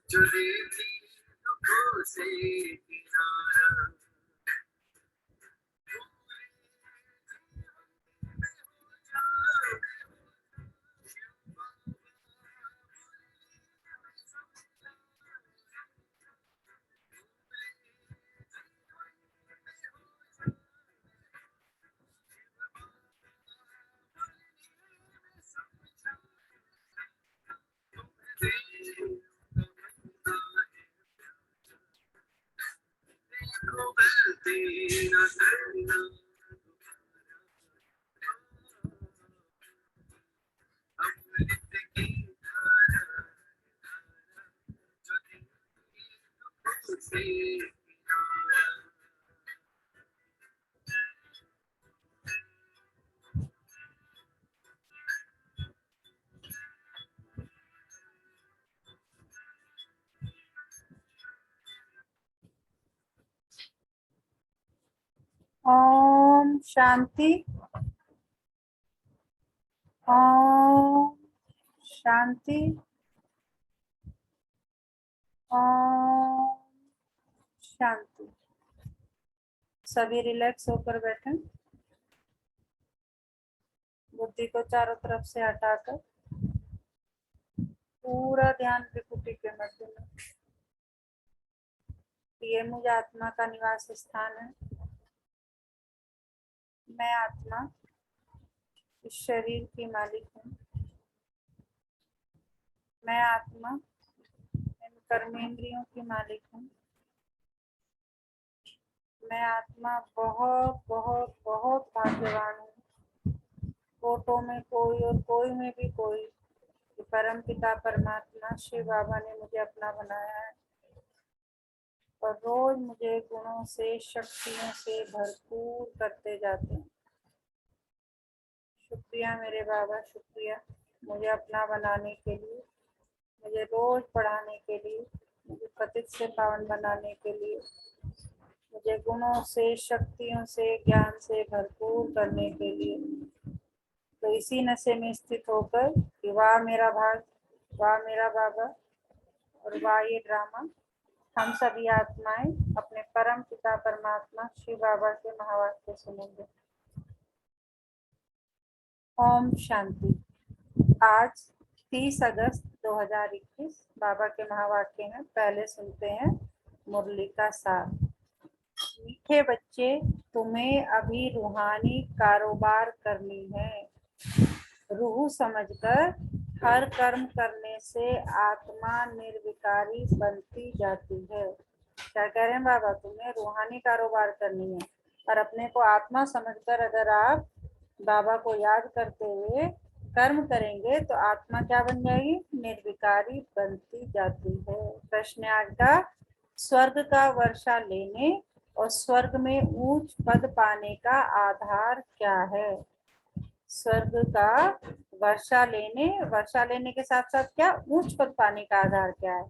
जो देती दुखों से किनारा, गलती न करना, अमृत की धारा, जो देती दुखों से किनारा। ओम शांति। ओम शांति। ओम शांति। सभी रिलैक्स होकर बैठें। बुद्धि को चारों तरफ से हटाकर पूरा ध्यान त्रिपुटी के मध्य में। ये मुझ आत्मा का निवास स्थान है। मैं आत्मा इस शरीर की मालिक हूँ। मैं आत्मा इन कर्मेंद्रियों की मालिक हूँ। मैं आत्मा बहुत बहुत बहुत भाग्यवान हूँ। कोटों में कोई और कोई में भी कोई, परम पिता परमात्मा शिव बाबा ने मुझे अपना बनाया है और रोज मुझे गुणों से शक्तियों से भरपूर करते जाते हैं। शुक्रिया मेरे बाबा, शुक्रिया मुझे अपना बनाने के लिए, मुझे रोज पढ़ाने के लिए, मुझे पतित से पावन बनाने के लिए, मुझे गुणों से शक्तियों से ज्ञान से भरपूर करने के लिए। तो इसी नशे में स्थित होकर कि वाह मेरा भाग, वाह मेरा बाबा और वाह ये ड्रामा, हम सभी आत्माएं अपने परम पिता परमात्मा शिव बाबा के महावाक्य सुनेंगे। ओम शांति। आज 30 अगस्त 2021 बाबा के महावाक्य हैं। पहले सुनते हैं मुरली का सार। मीठे बच्चे, तुम्हें अभी रूहानी कारोबार करनी है। रूह समझकर हर कर्म करने से आत्मा निर्विकारी बनती जाती है। क्या कह रहे हैं बाबा? तुम्हें रूहानी कारोबार करनी है और अपने को आत्मा समझकर अगर आप बाबा को याद करते हुए कर्म करेंगे तो आत्मा क्या बन जाएगी? निर्विकारी बनती जाती है। प्रश्न आज का, स्वर्ग का वर्षा लेने और स्वर्ग में ऊंच पद पाने का आधार क्या है? स्वर्ग का वर्षा लेने के साथ साथ क्या ऊंच पद पाने का आधार क्या है?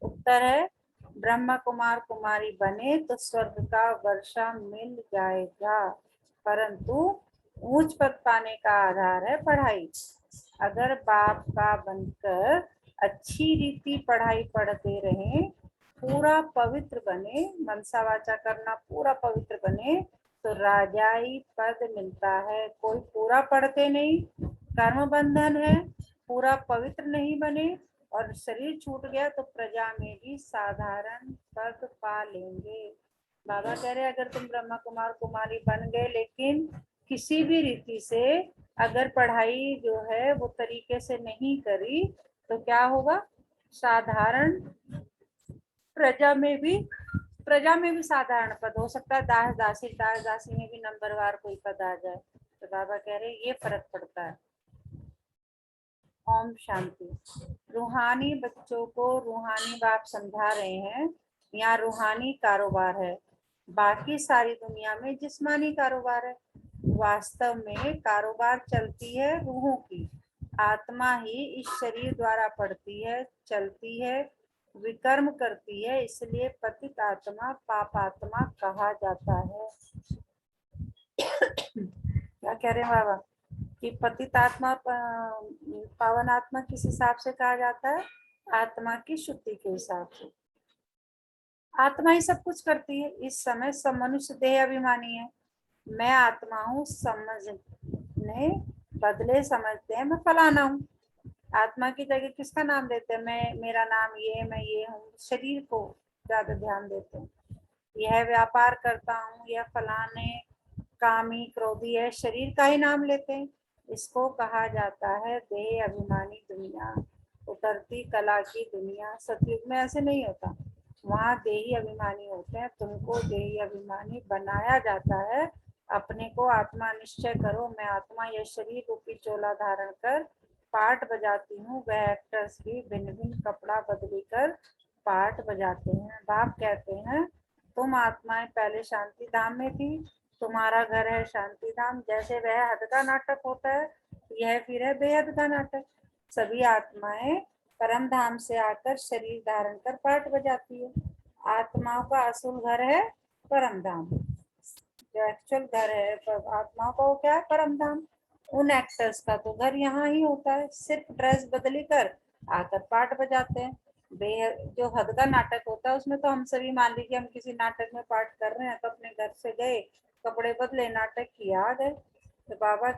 उत्तर है, ब्रह्मा कुमार कुमारी बने तो स्वर्ग का वर्षा मिल जाएगा, परंतु ऊंच पद पाने का आधार है पढ़ाई। अगर बाप का बनकर अच्छी रीति पढ़ाई पढ़ते रहें, पूरा पवित्र बने, मनसा वाचा करना पूरा पवित्र बने तो राजाई पद मिलता है। कोई पूरा पढ़ते नहीं, कर्म बंधन है, पूरा पवित्र नहीं बने और शरीर छूट गया तो प्रजा में भी साधारण पद पा लेंगे। बाबा कह रहे अगर तुम ब्रह्मा कुमार कुमारी बन गए लेकिन किसी भी रीति से अगर पढ़ाई जो है वो तरीके से नहीं करी तो क्या होगा? साधारण प्रजा में भी साधारण पद हो सकता है। दास दासी में भी नंबरवार कोई पद आ जाए। तो बाबा कह रहे ये फर्क पड़ता है। ओम शांति। रूहानी बच्चों को रूहानी बाप समझा रहे हैं, यहाँ रूहानी कारोबार है, बाकी सारी दुनिया में जिस्मानी कारोबार है। वास्तव में कारोबार चलती है रूहों की। आत्मा ही इस शरीर द्वारा पढ़ती है, चलती है, विकर्म करती है, इसलिए पतित आत्मा पापात्मा कहा जाता है। क्या कह रहे हैं बाबा कि पतित आत्मा पावन आत्मा किस हिसाब से कहा जाता है? आत्मा की शुद्धि के हिसाब से। आत्मा ही सब कुछ करती है। इस समय सब मनुष्य देह अभिमानी है। मैं आत्मा हूँ समझने बदले समझते हैं मैं फलाना हूँ। आत्मा की जगह किसका नाम देते हैं? मैं, मेरा नाम ये, मैं ये हूँ। शरीर को ज्यादा ध्यान देते हैं। यह व्यापार करता हूँ, यह फलाने कामी क्रोधी है, शरीर का ही नाम लेते हैं। इसको कहा जाता है देह अभिमानी दुनिया, उतरती कला की दुनिया। सतयुग में ऐसे नहीं होता। वहाँ देही अभिमानी होते हैं। तुमको देही अभिमानी बनाया जाता है। अपने को आत्मा निश्चय करो। मैं आत्मा यह शरीर रूपी चोला धारण कर पाठ बजाती हूँ। वह एक्टर्स भी भिन्न भिन्न कपड़ा बदली कर पाठ बजाते हैं। बाप कहते हैं तुम आत्माएं पहले शांति धाम में थी, तुम्हारा घर है शांति धाम। जैसे वह हद का नाटक होता है, यह फिर है बेहद का नाटक। सभी आत्माएं परम धाम से आकर शरीर धारण कर पाठ बजाती है। आत्माओं का असल घर है परम धाम। जो एक्चुअल घर है आत्माओं का, वो क्या है? परम धाम। उन एक्टर्स का तो घर यहाँ ही होता है, सिर्फ ड्रेस बदली कर आकर पाठ बजाते हैं। बेहद जो हद का नाटक होता है उसमें तो हम सभी, मान लीजिए हम किसी नाटक में पाठ कर रहे हैं तो अपने घर से गए, कपड़े बदले, नाटक किया, आ गए। तो बाबा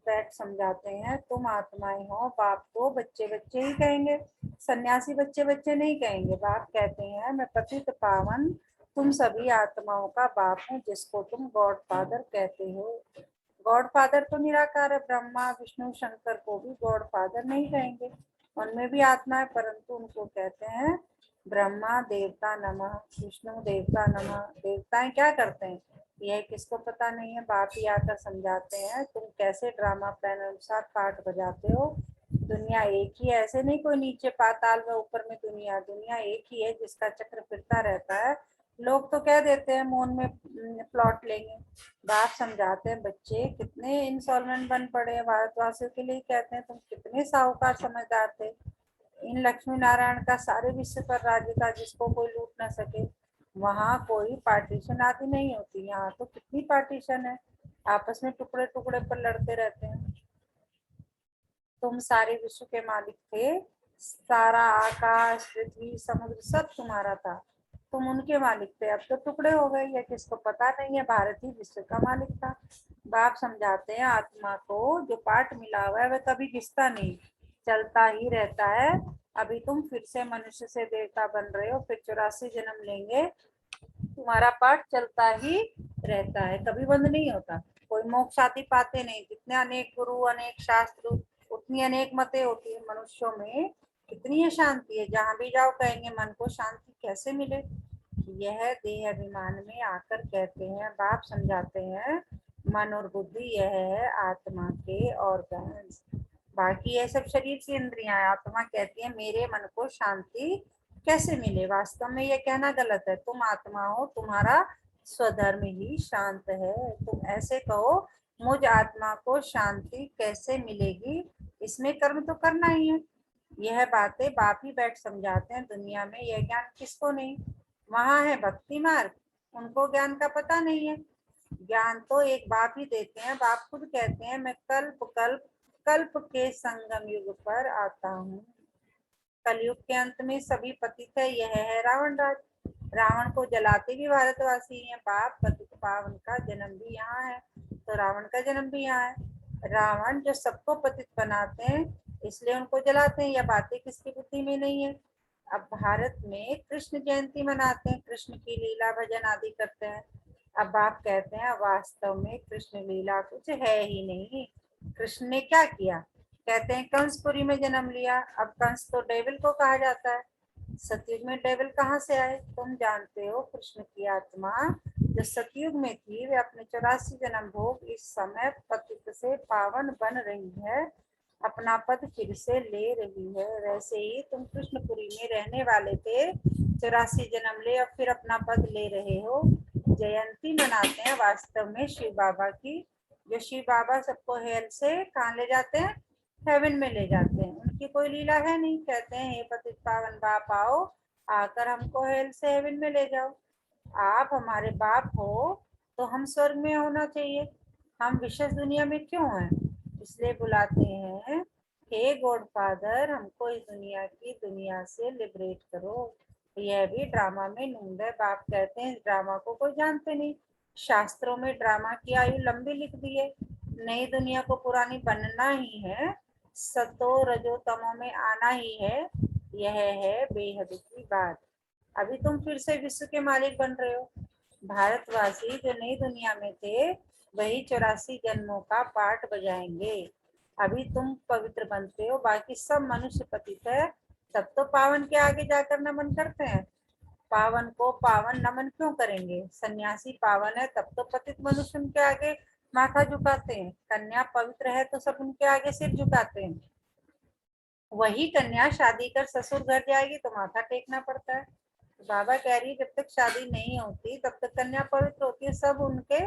बैठ समझाते हैं तुम आत्माएं हो। बाप को बच्चे बच्चे ही कहेंगे, सन्यासी बच्चे बच्चे नहीं कहेंगे। बाप कहते हैं मैं पतित पावन तुम सभी आत्माओं का बाप हूँ, जिसको तुम गॉड फादर कहते हो। गॉड फादर तो निराकार है। ब्रह्मा विष्णु शंकर को भी गॉड फादर नहीं कहेंगे, उनमें भी आत्मा है, परंतु उनको कहते हैं ब्रह्मा देवता नमः, विष्णु देवता नमः। देवताएं क्या करते हैं यह किसको पता नहीं है। बाप ही आकर समझाते हैं तुम कैसे ड्रामा प्लान अनुसार पाठ बजाते हो। दुनिया एक ही है, ऐसे नहीं कोई नीचे पाताल में ऊपर में दुनिया। दुनिया एक ही है जिसका चक्र फिरता रहता है। लोग तो कह देते हैं मौन में प्लॉट लेंगे। बाप समझाते हैं बच्चे कितने इंस्टॉलमेंट बन पड़े हैं। भारतवासियों के लिए कहते हैं तुम कितने साहूकार समझदार थे। इन लक्ष्मी नारायण का सारे विश्व पर राज्य था, जिसको कोई लूट ना सके। वहाँ कोई पार्टीशन आदि नहीं होती। यहाँ तो कितनी पार्टीशन है, आपस में टुकड़े टुकड़े पर लड़ते रहते हैं। तुम सारे विश्व के मालिक थे। सारा आकाश पृथ्वी समुद्र सब तुम्हारा था, तुम उनके मालिक थे। अब तो टुकड़े हो गए, या किसको पता नहीं है। भारत ही विश्व का मालिक था। बाप समझाते हैं आत्मा को जो पाठ मिला हुआ है वह कभी घिसता नहीं, चलता ही रहता है। अभी तुम फिर से मनुष्य से देवता बन रहे हो, फिर 84 जन्म लेंगे, तुम्हारा पाठ चलता ही रहता है, कभी बंद नहीं होता। कोई मोक्ष आदि पाते नहीं। जितने अनेक गुरु अनेक शास्त्र उतनी अनेक मतें होती है मनुष्यों में। कितनी शांति है, जहां भी जाओ कहेंगे मन को शांति कैसे मिले। यह देह अभिमान में आकर कहते हैं। बाप समझाते हैं मन और बुद्धि यह है आत्मा के ऑर्गन्स, बाकी ये सब शरीर की इंद्रियां। आत्मा कहती है मेरे मन को शांति कैसे मिले। वास्तव में ये कहना गलत है। तुम आत्मा हो, तुम्हारा स्वधर्म ही शांत है। तुम ऐसे कहो मुझ आत्मा को शांति कैसे मिलेगी, इसमें कर्म तो करना ही है। यह बातें बाप ही बैठ समझाते हैं। दुनिया में यह ज्ञान किसको नहीं। वहां है भक्ति मार्ग, उनको ज्ञान का पता नहीं है। ज्ञान तो एक बाप ही देते हैं। बाप खुद कहते हैं मैं कल्प कल्प कल्प के संगम युग पर आता हूँ। कलयुग के अंत में सभी पतित है। यह है रावण राज। रावण को जलाते भी भारतवासी हैं। बाप पतित पावन का जन्म भी यहाँ है, तो रावण का जन्म भी यहाँ है। रावण जो सबको पतित बनाते हैं इसलिए उनको जलाते हैं। यह बातें किसकी बुद्धि में नहीं है। अब भारत में कृष्ण जयंती मनाते हैं, कृष्ण की लीला भजन आदि करते हैं। अब बाप कहते हैं वास्तव में कृष्ण लीला कुछ है ही नहीं। कृष्ण ने क्या किया? कहते हैं कंसपुरी में जन्म लिया। अब कंस तो डेविल को कहा जाता है। सतयुग में डेविल कहाँ से आए? तुम जानते हो कृष्ण की आत्मा जो सतयुग में थी वे अपने 84 जन्म भोग इस समय पतित से पावन बन रही है, अपना पद फिर से ले रही है। वैसे ही तुम कृष्णपुरी में रहने वाले थे, 84 जन्म ले, अब फिर अपना पद ले रहे हो। जयंती मनाते हैं वास्तव में शिव बाबा की। जो शिव बाबा सबको हेल से कहाँ ले जाते हैं? हेवन में ले जाते हैं। उनकी कोई लीला है नहीं। कहते हैं हे पतित पावन बाप आओ, आकर हमको हेल से हेवन में ले जाओ। आप हमारे बाप हो तो हम स्वर्ग में होना चाहिए, हम विशेष दुनिया में क्यों हैं? इसलिए बुलाते हैं हे गॉड फादर, हमको इस दुनिया से लिबरेट करो। यह भी ड्रामा में नूंद है। बाप कहते हैं इस ड्रामा को कोई जानते नहीं। शास्त्रों में ड्रामा की आयु लंबी लिख दी है। नई दुनिया को पुरानी बनना ही है, सतो रजो तमो में आना ही है। यह है बेहद की बात। अभी तुम फिर से विश्व के मालिक बन रहे हो। भारतवासी जो नई दुनिया में थे वही 84 जन्मों का पाठ बजाएंगे। अभी तुम पवित्र बनते हो, बाकी सब मनुष्य पतित है। तब तो पावन के आगे जाकर नमन करते हैं। पावन को पावन नमन क्यों करेंगे? सन्यासी पावन है तब तो पतित मनुष्य उनके आगे माथा झुकाते हैं। कन्या पवित्र है तो सब उनके आगे सिर झुकाते हैं। वही कन्या शादी कर ससुर घर जाएगी तो माथा टेकना पड़ता है। तो बाबा कह रही जब तक शादी नहीं होती तब तक कन्या पवित्र होती है। सब उनके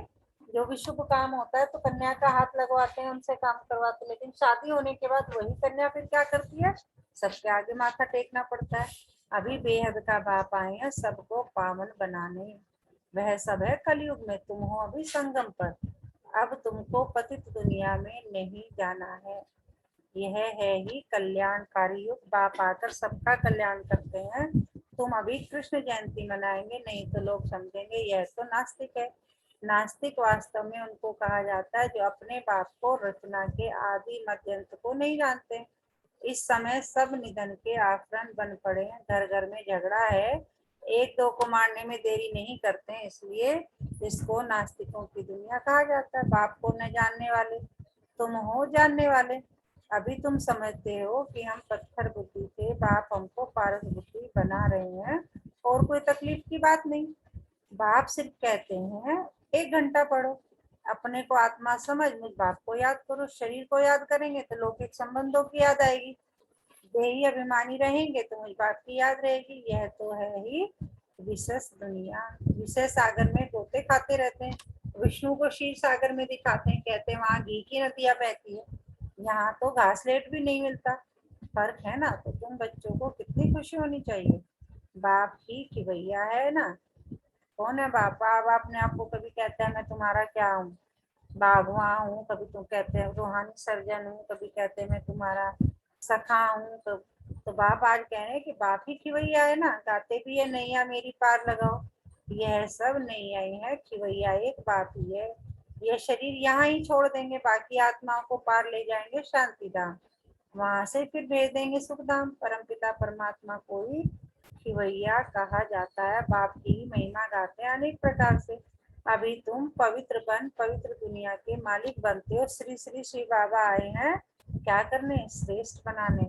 जो भी शुभ काम होता है तो कन्या का हाथ लगवाते हैं, उनसे काम करवाते हैं। लेकिन शादी होने के बाद वही कन्या फिर क्या करती है? सबके आगे माथा टेकना पड़ता है। अभी बेहद का बाप आए हैं सबको पावन बनाने। वह सब है कलयुग में, तुम हो अभी संगम पर। अब तुमको पतित दुनिया में नहीं जाना है। यह है ही कल्याणकारी युग। बाप आकर सबका कल्याण करते हैं। तुम अभी कृष्ण जयंती मनाएंगे, नहीं तो लोग समझेंगे यह तो नास्तिक है। नास्तिक वास्तव में उनको कहा जाता है जो अपने बाप को रचना के आदि मध्यंत को नहीं जानते। इस समय सब निधन के आफरण बन पड़े हैं। घर घर में झगड़ा है, एक दो को मारने में देरी नहीं करते हैं, इसलिए इसको नास्तिकों की दुनिया कहा जाता है। बाप को न जानने वाले तुम हो जानने वाले। अभी तुम समझते हो कि हम पत्थर बुद्धि थे, बाप हमको पारस बुद्धि बना रहे हैं और कोई तकलीफ की बात नहीं। बाप सिर्फ कहते हैं 1 घंटा पढ़ो, अपने को आत्मा समझ, मुझ बाप को याद करो। शरीर को याद करेंगे तो लौकिक संबंधों की याद आएगी। देही अभिमानी रहेंगे तो मुझ बाप की याद रहेगी। यह तो है ही विशेष दुनिया। विशेष सागर में गोते खाते रहते हैं, विष्णु को क्षीर सागर में दिखाते हैं, कहते हैं वहां घी की नदियां बहती है। यहाँ तो घासलेट भी नहीं मिलता। फर्क है ना। तो तुम बच्चों को कितनी खुशी होनी चाहिए। बाप ही खिवैया है ना। कौन है बाप? बाप अपने आप को कभी कहता है मैं तुम्हारा क्या हूँ, बागवा हूँ, कभी तुम कहते हैं रूहानी सर्जन हूँ, कभी कहते हैं मैं तुम्हारा सखा हूँ। तो बाप आज कह रहे हैं कि बाप ही खिवैया है ना। गाते भी है नैया मेरी पार लगाओ। यह सब नैया ही है, खिवैया एक बाप ही है। यह शरीर यहाँ ही छोड़ देंगे, बाकी आत्माओं को पार ले जाएंगे शांति धाम। वहां से फिर भेज देंगे सुखधाम। परमपिता परमात्मा को ही खिवैया कहा जाता है। बाप की महिमा गाते हैं अनेक प्रकार से। अभी तुम पवित्र बन पवित्र दुनिया के मालिक बनते हो। श्री श्री श्री बाबा आए हैं क्या करने? श्रेष्ठ बनाने।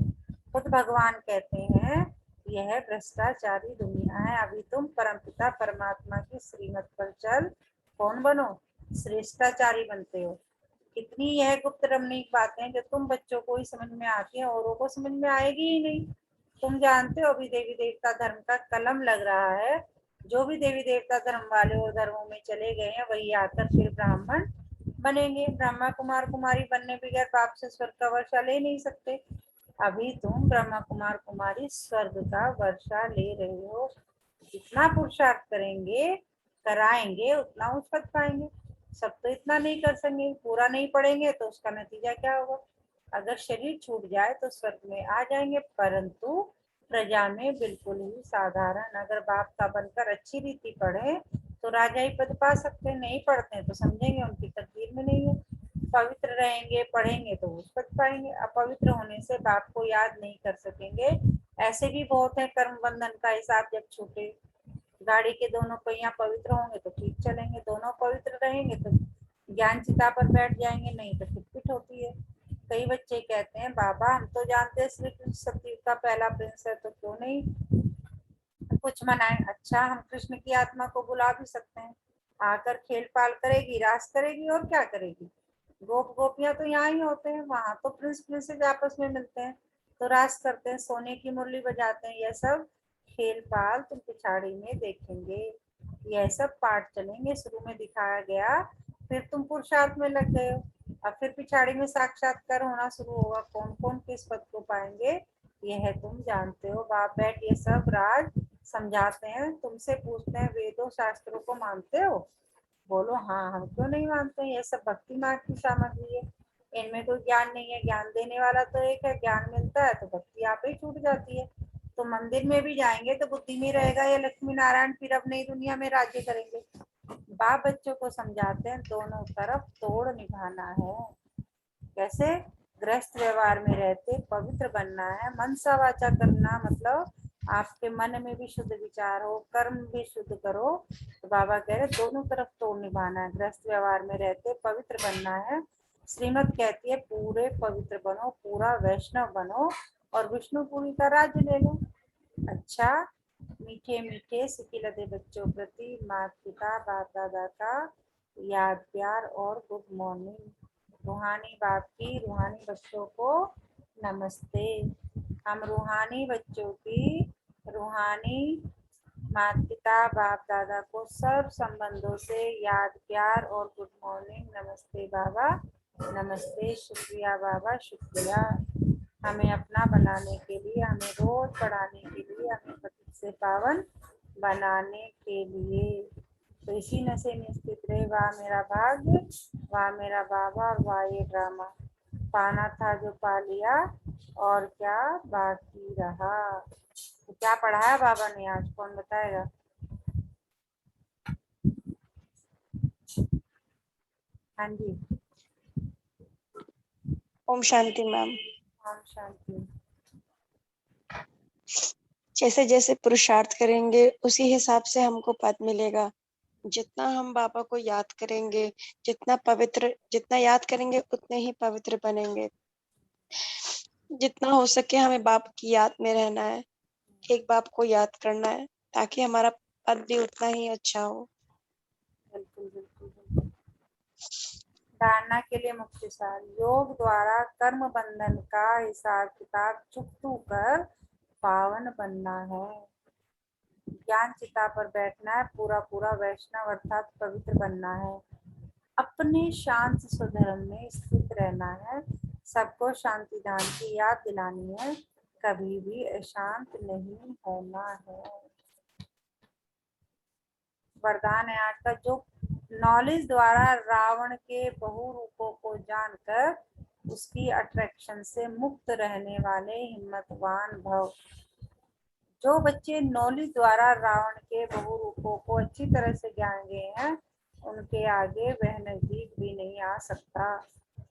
खुद भगवान कहते हैं यह भ्रष्टाचारी दुनिया है। अभी तुम परमपिता परमात्मा की श्रीमत पर चल कौन बनो? श्रेष्ठाचारी बनते हो। कितनी यह गुप्त रमणीक बातें जो तुम बच्चों को ही समझ में आती है, औरों को समझ में आएगी ही नहीं। तुम जानते हो अभी देवी देवता धर्म का कलम लग रहा है। जो भी देवी देवता धर्म वाले और धर्मों में चले गए हैं वही आकर फिर ब्राह्मण बनेंगे। ब्रह्मा कुमार कुमारी बनने बगैर बाप से स्वर्ग का वर्षा ले नहीं सकते। अभी तुम ब्रह्मा कुमार कुमारी स्वर्ग का वर्षा ले रहे हो। जितना पुरुषार्थ करेंगे कराएंगे उतना उच्च पद पाएंगे। सब तो इतना नहीं कर सकेंगे, पूरा नहीं पढ़ेंगे तो उसका नतीजा क्या होगा? अगर शरीर छूट जाए तो स्वर्ग में आ जाएंगे, परंतु प्रजा में बिल्कुल ही साधारण अगर बाप का बनकर अच्छी रीति पढ़े तो राजा ही पद पा सकते हैं। नहीं पढ़ते तो समझेंगे उनकी तकदीर में नहीं है। पवित्र रहेंगे पढ़ेंगे तो उस पद पाएंगे। अपवित्र होने से बाप को याद नहीं कर सकेंगे। ऐसे भी बहुत है कर्म बंधन का हिसाब जब छूटे। गाड़ी के दोनों पहिया पवित्र होंगे तो ठीक चलेंगे, दोनों पवित्र रहेंगे तो ज्ञान चिता पर बैठ जाएंगे, नहीं तो खिटपिट होती है। कई बच्चे कहते हैं बाबा हम तो जानते हैं श्री कृष्ण सतयुग का पहला प्रिंस है, तो क्यों नहीं कुछ मनाएं? अच्छा हम कृष्ण की आत्मा को बुला भी सकते हैं, आकर खेल पाल करेगी, रास करेगी और क्या करेगी। गोप गोपियां तो यहाँ ही होते हैं, वहां तो प्रिंस प्रिंसेस आपस में मिलते हैं तो रास करते हैं, सोने की मुरली बजाते हैं। यह सब खेल पाल तुम पिछाड़ी में देखेंगे। यह सब पाठ चलेंगे। शुरू में दिखाया गया, फिर तुम पुरुषार्थ में लग गए हो। अब फिर पिछाड़ी में साक्षात्कार होना शुरू होगा। कौन कौन किस पद को पाएंगे यह तुम जानते हो। बाप बैठ ये सब राज समझाते हैं। तुमसे पूछते हैं वेदों शास्त्रों को मानते हो? बोलो हाँ, हम क्यों नहीं मानते। ये सब भक्ति मार्ग की सामग्री है, इनमें कोई ज्ञान नहीं है, ज्ञान देने वाला तो एक है, ज्ञान मिलता है तो भक्ति यहाँ पे ही छूट जाती है। तो मंदिर में भी जाएंगे तो बुद्धि में रहेगा ये लक्ष्मी नारायण फिर अब नई दुनिया में राज्य करेंगे। बाप बच्चों को समझाते हैं दोनों तरफ तोड़ निभाना है। कैसे? गृहस्थ व्यवहार में रहते पवित्र बनना है। मनसा वाचा करना मतलब आपके मन में भी शुद्ध विचार हो, कर्म भी शुद्ध करो। तो बाबा कह रहे दोनों तरफ तोड़ निभाना है। गृहस्थ व्यवहार में रहते पवित्र बनना है। श्रीमत कहती है पूरे पवित्र बनो, पूरा वैष्णव बनो और विष्णुपुरी का राज्य ले लो। अच्छा, मीठे मीठे सिकी लदे बच्चों प्रति माता पिता बाप दादा का याद प्यार और गुड मॉर्निंग। रूहानी बाप की रूहानी बच्चों को नमस्ते। हम रूहानी बच्चों की रूहानी माता पिता बाप दादा को सब संबंधों से याद प्यार और गुड मॉर्निंग। नमस्ते बाबा, नमस्ते, शुक्रिया बाबा, शुक्रिया हमें अपना बनाने के लिए, हमें रोज पढ़ाने के लिए, हमें पतित से पावन बनाने के लिए। तो इसी नशे में स्थित रहे। वाह मेरा भाग्य, वाह मेरा बाबा और वाह ये ड्रामा। पाना था जो पा लिया और क्या बाकी रहा। तो क्या पढ़ाया बाबा ने आज, कौन बताएगा? हाँ जी। ओम शांति मैम। ओम शांति। जैसे जैसे पुरुषार्थ करेंगे उसी हिसाब से हमको पद मिलेगा। जितना हम बाबा को याद करेंगे, जितना याद करेंगे उतने ही पवित्र बनेंगे। जितना हो सके हमें बाप की याद में रहना है, एक बाप को याद करना है ताकि हमारा पद भी उतना ही अच्छा हो। बिल्कुल बिल्कुल बिल्कुल। धारणा के लिए मुख्य सार। योग द्वारा कर्म बंधन का हिसाब किताब चुकतू कर पावन बनना है। ज्ञान चिता पर बैठना है, पूरा पूरा वैष्णव अर्थात पवित्र बनना है। अपने शांत स्वधर्म में स्थित रहना है। सबको शांति धाम की याद दिलानी है, कभी भी अशांत नहीं होना है। वरदान है आज का। जो नॉलेज द्वारा रावण के बहुरूपों को जानकर उसकी अट्रैक्शन से मुक्त रहने वाले हिम्मतवान भव। जो बच्चे नॉलेज द्वारा रावण के बहुरूपों को अच्छी तरह से जान गए हैं, उनके आगे वह नजदीक भी नहीं आ सकता।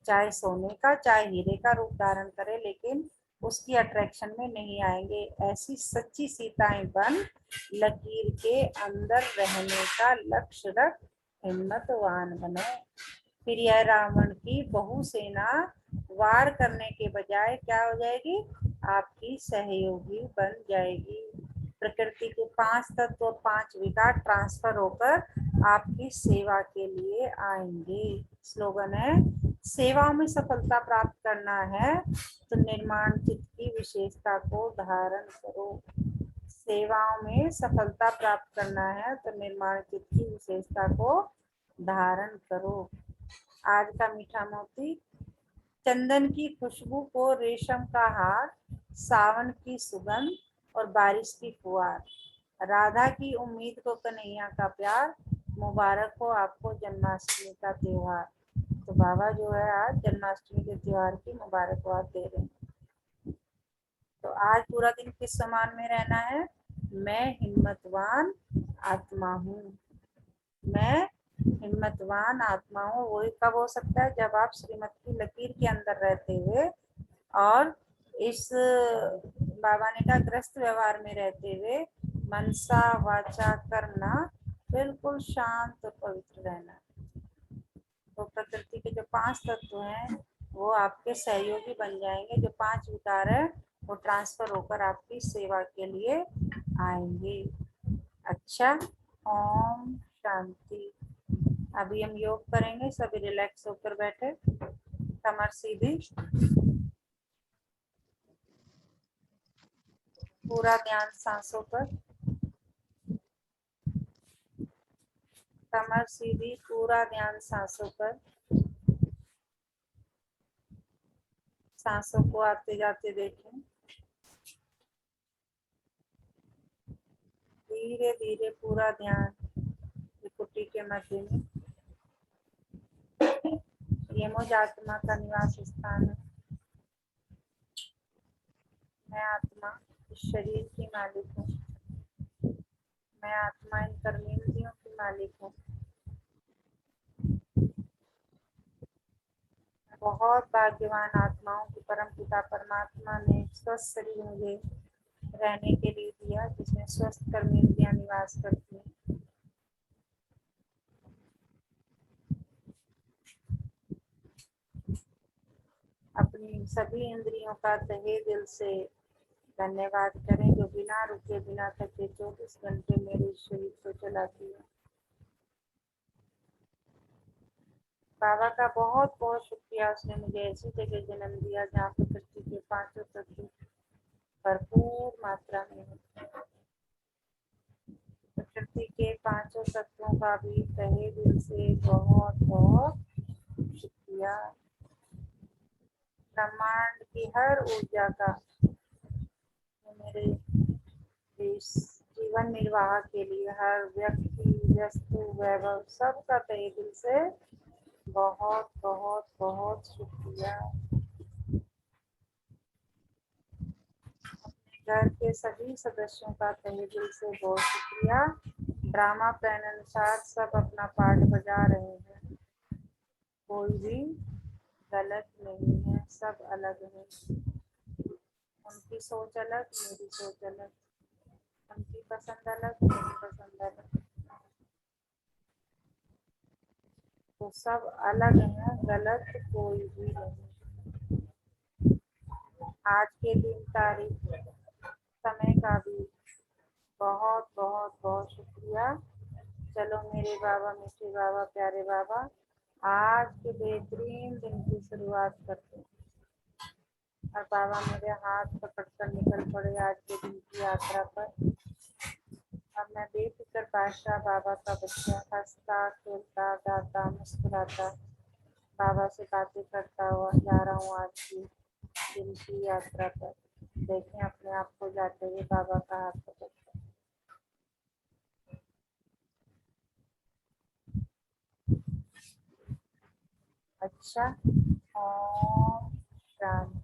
चाहे सोने का चाहे हीरे का रूप धारण करे, लेकिन उसकी अट्रैक्शन में नहीं आएंगे। ऐसी सच्ची सीताएं बन लकीर के अंदर रहने का लक्ष्य रख, हिम्मतवान बनो। फिर यह रावण की बहुसेना वार करने के बजाय क्या हो जाएगी? आपकी सहयोगी बन जाएगी। प्रकृति के 5 तत्व और 5 विकार ट्रांसफर होकर आपकी सेवा के लिए आएंगे। स्लोगन है, सेवा में सफलता प्राप्त करना है तो निर्माण चित्त की विशेषता को धारण करो। सेवाओं में सफलता प्राप्त करना है तो निर्माण चित्त की विशेषता को धारण करो। आज का मीठा मोती। चंदन की खुशबू को रेशम का हार, सावन की सुगंध और बारिश की फुहार, राधा की उम्मीद को कन्हैया का प्यार, मुबारक हो आपको जन्माष्टमी का त्योहार। तो बाबा जो है आज जन्माष्टमी के त्योहार की मुबारकबाद दे रहे हैं। तो आज पूरा दिन किस समान में रहना है? मैं हिम्मतवान आत्मा हूँ। मैं हिम्मतवान आत्मा हूँ। वही कब हो सकता है? जब आप श्रीमत की लकीर के अंदर रहते हुए और इस बाबा ने कहा ग्रस्त व्यवहार में रहते हुए मनसा वाचा करना बिल्कुल शांत और पवित्र रहना। तो प्रकृति के जो 5 तत्व हैं वो आपके सहयोगी बन जाएंगे। जो 5 विकार है वो ट्रांसफर होकर आपकी सेवा के लिए आएंगे। अच्छा, ओम शांति। अभी हम योग करेंगे, सभी रिलैक्स होकर बैठे, कमर सीधी, पूरा ध्यान सांसों पर। कमर सीधी, पूरा ध्यान सांसों पर। सांसों को आते जाते देखें। धीरे धीरे पूरा ध्यान त्रिपुटी के मध्य में। ये मुझ आत्मा का निवास स्थान है। मैं आत्मा इस शरीर की मालिक हूँ। मैं आत्मा इन कर्मेंद्रियों की मालिक हूँ। बहुत भाग्यवान आत्माओं की परम पिता परमात्मा ने स्वस्थ शरीर मुझे रहने के लिए दिया, जिसमें स्वस्थ कर्मेंद्रियां निवास करती हैं। अपनी सभी इंद्रियों का तहे दिल से धन्यवाद करें, जो बिना रुके बिना थके 24 घंटे मेरे शरीर को चलाती है। बाबा का बहुत बहुत शुक्रिया, उसने मुझे ऐसी जगह जन्म दिया जहाँ प्रकृति के पांचों तत्व भरपूर मात्रा में है। प्रकृति के पांचों तत्वों का भी तहे दिल से बहुत बहुत शुक्रिया। ब्रह्मांड की हर ऊर्जा का मेरे इस जीवन निर्वाह के लिए, हर व्यक्ति वस्तु वैभव सबका तहे दिल से बहुत बहुत बहुत शुक्रिया। अपने घर के सभी सदस्यों का तहे दिल से बहुत शुक्रिया। ड्रामा प्लान अनुसार सब अपना पार्ट बजा रहे हैं, कोई भी गलत नहीं है, सब अलग है। उनकी सोच अलग, मेरी सोच अलग, उनकी पसंद अलग, मेरी पसंद अलग, तो सब अलग है, गलत कोई भी नहीं। आज के दिन तारीख समय का भी बहुत बहुत बहुत शुक्रिया। चलो मेरे बाबा, मीठे बाबा, प्यारे बाबा, आज के बेहतरीन दिन की शुरुआत करते हैं। और बाबा मेरे हाथ पकड़कर निकल पड़े आज के दिन की यात्रा पर। अब मैं बेफिक्र बादशाह बाबा का बच्चा, हंसता खेलता गाता मुस्कुराता बाबा से बातें करता हुआ जा रहा हूँ आज की दिन की यात्रा पर। देखें अपने आप को जाते हुए बाबा का हाथ पकड़कर। अच्छा, ओम शांति।